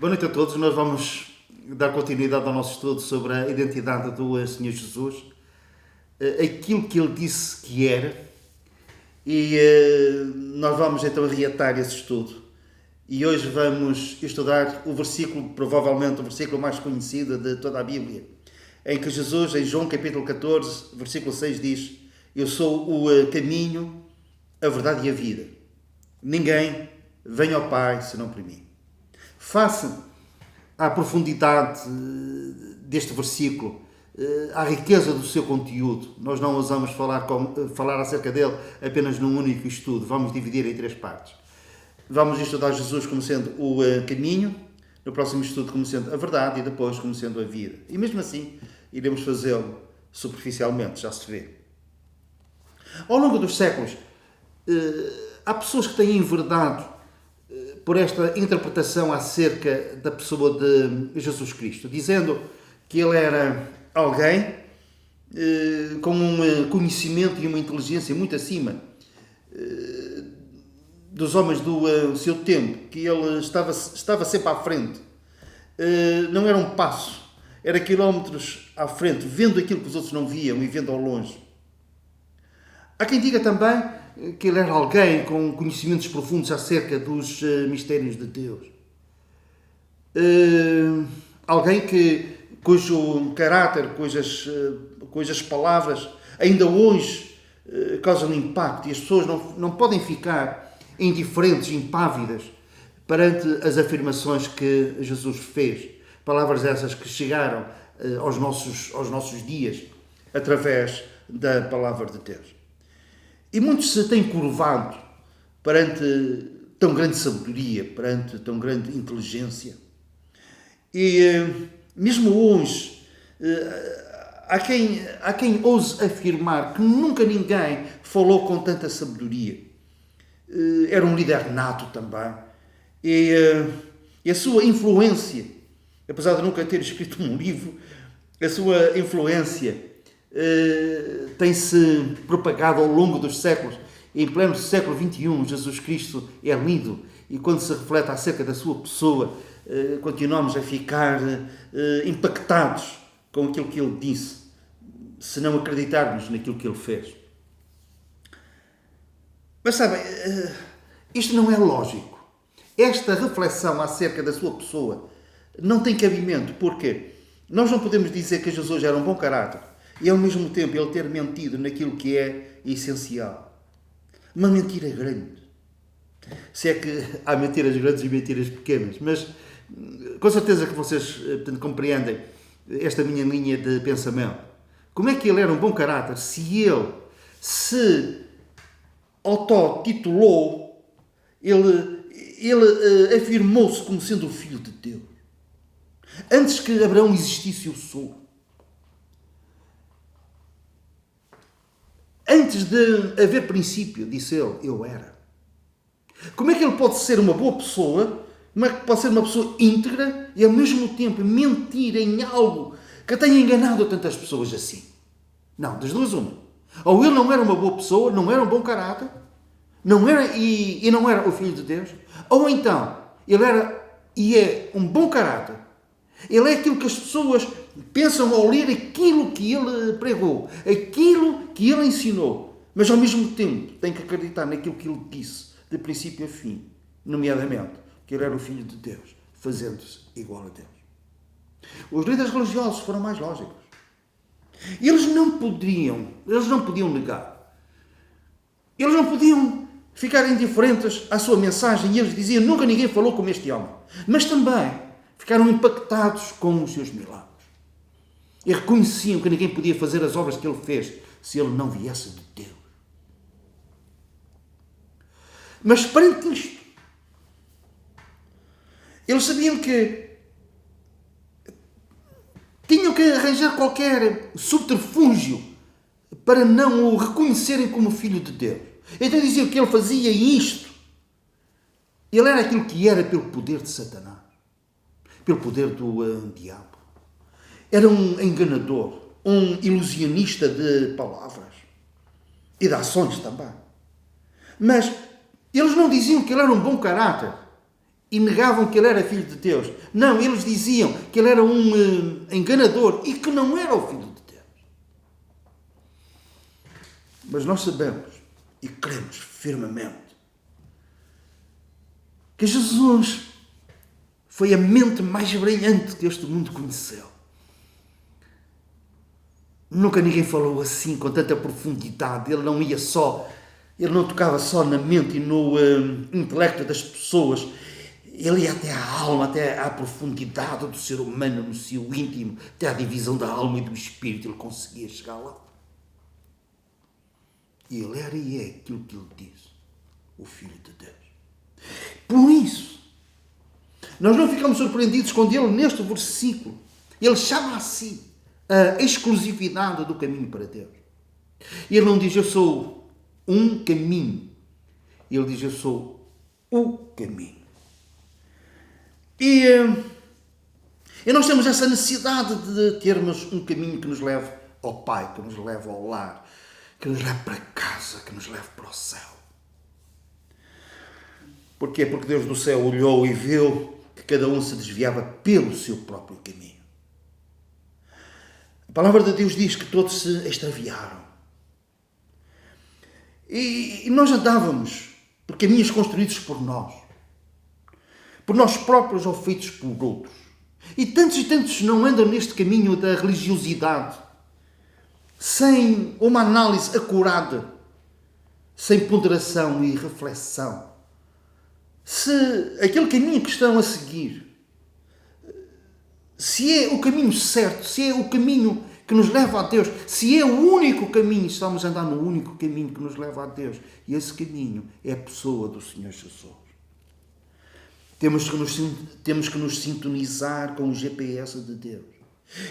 Boa noite a todos. Nós vamos dar continuidade ao nosso estudo sobre a identidade do Senhor Jesus, aquilo que Ele disse que era, e nós vamos então reatar esse estudo. E hoje vamos estudar o versículo, provavelmente o versículo mais conhecido de toda a Bíblia, em que Jesus, em João capítulo 14, versículo 6, diz: Eu sou o caminho, a verdade e a vida. Ninguém vem ao Pai senão por mim. Face à profundidade deste versículo, à riqueza do seu conteúdo, nós não ousamos falar acerca dele apenas num único estudo. Vamos dividir em 3 partes. Vamos estudar Jesus como sendo o caminho, no próximo estudo como sendo a verdade e depois como sendo a vida. E mesmo assim, iremos fazê-lo superficialmente, já se vê. Ao longo dos séculos, há pessoas que têm enverdado por esta interpretação acerca da pessoa de Jesus Cristo, dizendo que ele era alguém com um conhecimento e uma inteligência muito acima dos homens do seu tempo, que ele estava sempre à frente. Não era um passo, era quilómetros à frente, vendo aquilo que os outros não viam e vendo ao longe. Há quem diga também que ele era alguém com conhecimentos profundos acerca dos mistérios de Deus. Alguém cujo caráter, cujas palavras ainda hoje causam impacto, e as pessoas não podem ficar indiferentes, impávidas perante as afirmações que Jesus fez. Palavras essas que chegaram aos nossos dias através da palavra de Deus. E muitos se têm curvado perante tão grande sabedoria, perante tão grande inteligência. E mesmo hoje, há quem ouse afirmar que nunca ninguém falou com tanta sabedoria. Era um líder nato também. E a sua influência, apesar de nunca ter escrito um livro, a sua influência tem-se propagado ao longo dos séculos. Em pleno século XXI, Jesus Cristo é lido, e quando se reflete acerca da sua pessoa, continuamos a ficar impactados com aquilo que ele disse, se não acreditarmos naquilo que ele fez. Mas sabem, isto não é lógico. Esta reflexão acerca da sua pessoa não tem cabimento, porque nós não podemos dizer que Jesus era um bom caráter e ao mesmo tempo ele ter mentido naquilo que é essencial. Uma mentira grande. Se é que há mentiras grandes e mentiras pequenas, mas com certeza que vocês compreendem esta minha linha de pensamento. Como é que ele era um bom caráter se ele se auto-titulou, ele afirmou-se como sendo o Filho de Deus? Antes que Abraão existisse, eu sou. Antes de haver princípio, disse ele, eu era. Como é que ele pode ser uma boa pessoa? Como é que pode ser uma pessoa íntegra e ao mesmo tempo mentir em algo que tenha enganado tantas pessoas assim? Não, das duas uma. Ou ele não era uma boa pessoa, não era um bom caráter, não era e não era o Filho de Deus, ou então ele era e é um bom caráter. Ele é aquilo que as pessoas pensam ao ler aquilo que ele pregou, aquilo que ele ensinou, mas ao mesmo tempo tem que acreditar naquilo que ele disse, de princípio a fim, nomeadamente, que ele era o Filho de Deus, fazendo-se igual a Deus. Os líderes religiosos foram mais lógicos. Eles não podiam negar. Eles não podiam ficar indiferentes à sua mensagem, e eles diziam, nunca ninguém falou como este homem. Mas também ficaram impactados com os seus milagres. E reconheciam que ninguém podia fazer as obras que ele fez se ele não viesse de Deus. Mas perante isto, eles sabiam que tinham que arranjar qualquer subterfúgio para não o reconhecerem como Filho de Deus. Então diziam que ele fazia isto. Ele era aquilo que era pelo poder de Satanás, pelo poder do diabo. Era um enganador, um ilusionista de palavras e de ações também. Mas eles não diziam que ele era um bom caráter e negavam que ele era filho de Deus. Não, eles diziam que ele era um enganador e que não era o filho de Deus. Mas nós sabemos e cremos firmemente que Jesus foi a mente mais brilhante que este mundo conheceu. Nunca ninguém falou assim, com tanta profundidade. Ele não tocava só na mente e no intelecto das pessoas. Ele ia até à alma, até à profundidade do ser humano, no seu íntimo, até à divisão da alma e do espírito. Ele conseguia chegar lá. E ele era e é aquilo que ele diz, o Filho de Deus. Por isso, nós não ficamos surpreendidos quando ele, neste versículo, ele chama a si a exclusividade do caminho para Deus. Ele não diz, eu sou um caminho. Ele diz, eu sou o caminho. E nós temos essa necessidade de termos um caminho que nos leve ao Pai, que nos leve ao lar, que nos leve para casa, que nos leve para o céu. Porquê? Porque Deus do céu olhou e viu que cada um se desviava pelo seu próprio caminho. A palavra de Deus diz que todos se extraviaram. E nós andávamos por caminhos construídos por nós próprios ou feitos por outros. E tantos não andam neste caminho da religiosidade, sem uma análise acurada, sem ponderação e reflexão. Se aquele caminho que estão a seguir, se é o caminho certo, se é o caminho que nos leva a Deus, se é o único caminho, estamos a andar no único caminho que nos leva a Deus, e esse caminho é a pessoa do Senhor Jesus. Temos que nos sintonizar com o GPS de Deus.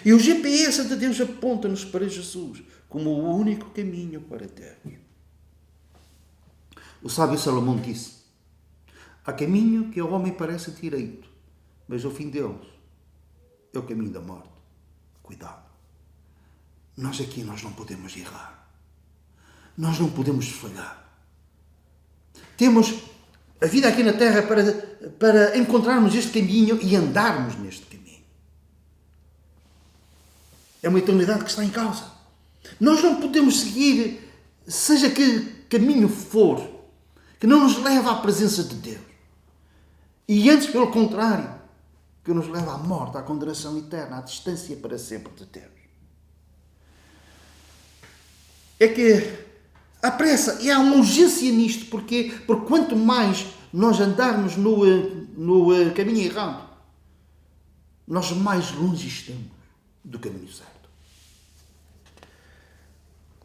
E o GPS de Deus aponta-nos para Jesus como o único caminho para Deus. O sábio Salomão disse, há caminho que ao homem parece direito, mas o fim deles é o caminho da morte. Cuidado. Nós não podemos errar. Nós não podemos falhar. Temos a vida aqui na Terra para encontrarmos este caminho e andarmos neste caminho. É uma eternidade que está em causa. Nós não podemos seguir, seja que caminho for, que não nos leva à presença de Deus. E antes, pelo contrário, que nos leva à morte, à condenação eterna, à distância para sempre de Deus. É que há pressa e há uma urgência nisto, porque quanto mais nós andarmos no caminho errado, nós mais longe estamos do caminho certo.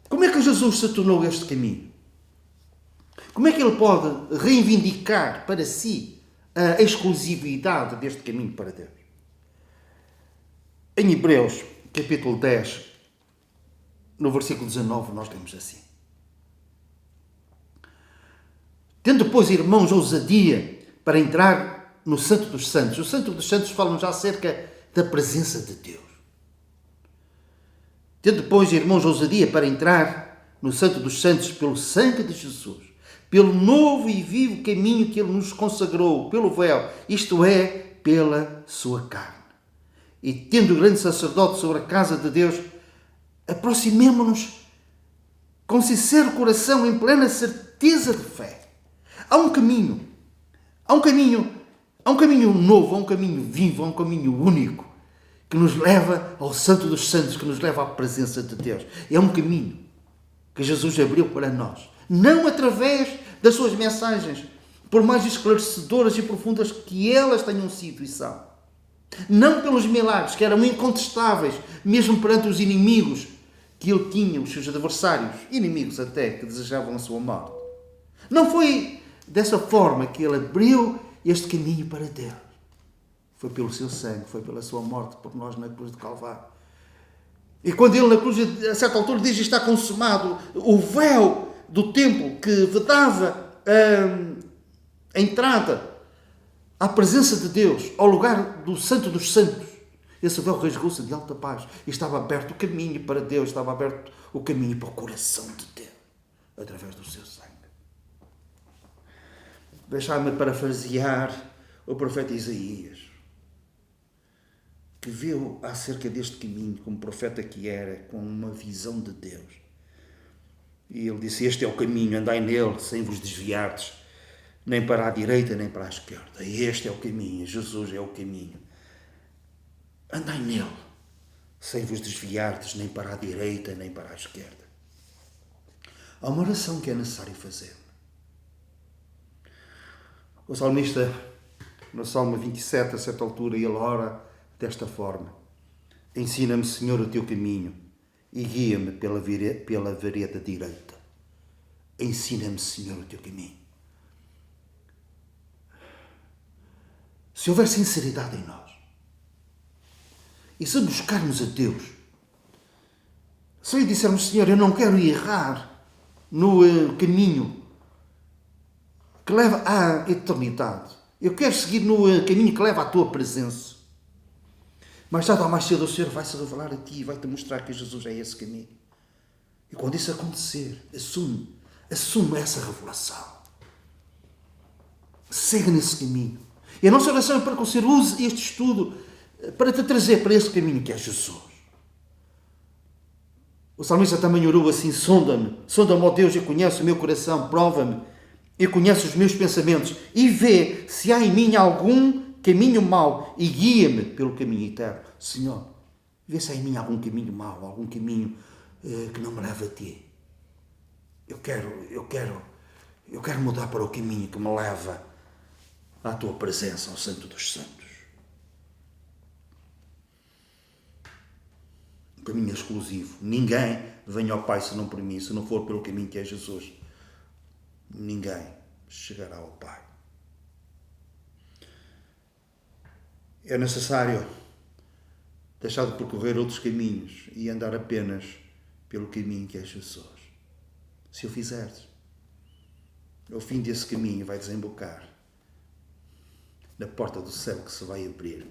Como é que Jesus se tornou este caminho? Como é que ele pode reivindicar para si a exclusividade deste caminho para Deus? Em Hebreus, capítulo 10, no versículo 19, nós temos assim. Tendo, pois, irmãos, ousadia para entrar no Santo dos Santos. O Santo dos Santos fala-nos já acerca da presença de Deus. Tendo, pois, irmãos, ousadia para entrar no Santo dos Santos pelo sangue de Jesus, pelo novo e vivo caminho que Ele nos consagrou, pelo véu, isto é, pela sua carne. E tendo o grande sacerdote sobre a casa de Deus, aproximemo-nos com sincero coração, em plena certeza de fé. Há um caminho novo, há um caminho vivo, há um caminho único que nos leva ao Santo dos Santos, que nos leva à presença de Deus. É um caminho que Jesus abriu para nós, não através das suas mensagens, por mais esclarecedoras e profundas que elas tenham sido e são. Não pelos milagres, que eram incontestáveis, mesmo perante os inimigos que ele tinha, os seus adversários, inimigos até, que desejavam a sua morte. Não foi dessa forma que ele abriu este caminho para Deus. Foi pelo seu sangue, foi pela sua morte por nós na cruz de Calvário. E quando ele na cruz, a certa altura, diz que está consumado, o véu do templo que vedava a entrada à presença de Deus, ao lugar do Santo dos Santos, esse véu rasgou-se de alta paz e estava aberto o caminho para Deus, estava aberto o caminho para o coração de Deus, através do seu sangue. Deixai-me parafrasear o profeta Isaías, que viu acerca deste caminho, como profeta que era, com uma visão de Deus. E ele disse: este é o caminho, andai nele, sem vos desviardes, nem para a direita, nem para a esquerda. Este é o caminho, Jesus é o caminho. Andai nele, sem vos desviardes, nem para a direita, nem para a esquerda. Há uma oração que é necessário fazer. O salmista, no Salmo 27, a certa altura, ele ora desta forma: ensina-me, Senhor, o teu caminho e guia-me pela vereda direita. Ensina-me, Senhor, o teu caminho. Se houver sinceridade em nós, e se buscarmos a Deus, se lhe dissermos: Senhor, eu não quero errar no caminho que leva à eternidade, eu quero seguir no caminho que leva à tua presença, mais tarde ou mais cedo o Senhor vai-se revelar a ti e vai-te mostrar que Jesus é esse caminho. E quando isso acontecer, assume essa revelação. Segue nesse caminho. E a nossa oração é para que o Senhor use este estudo para te trazer para esse caminho que é Jesus. O salmista também orou assim: sonda-me, ó Deus, e conhece o meu coração, prova-me, e conhece os meus pensamentos, e vê se há em mim algum caminho mau, e guia-me pelo caminho eterno. Senhor, vê se há em mim algum caminho mau, algum caminho que não me leva a ti. Eu quero mudar para o caminho que me leva à tua presença, ao Santo dos Santos. Um caminho exclusivo. Ninguém vem ao Pai senão por mim, se não for pelo caminho que é Jesus. Ninguém chegará ao Pai. É necessário deixar de percorrer outros caminhos e andar apenas pelo caminho que é Jesus. Se o fizeres, o fim desse caminho vai desembocar na porta do céu que se vai abrir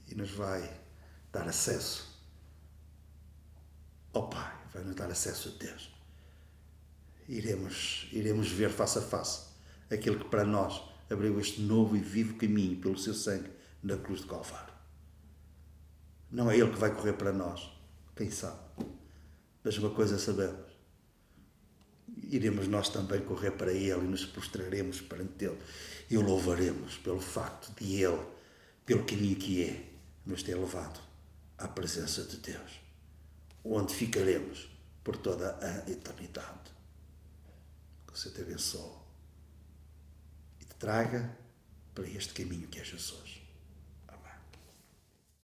e nos vai dar acesso ao Pai, vai nos dar acesso a Deus. Iremos ver face a face aquele que para nós abriu este novo e vivo caminho pelo seu sangue na cruz de Calvário. Não é Ele que vai correr para nós, quem sabe, mas uma coisa sabemos: iremos nós também correr para Ele e nos prostraremos perante Ele e o louvaremos pelo facto de Ele, pelo caminho que é, nos ter levado à presença de Deus, onde ficaremos por toda a eternidade. Que o Senhor te abençoe e te traga para este caminho que é Jesus.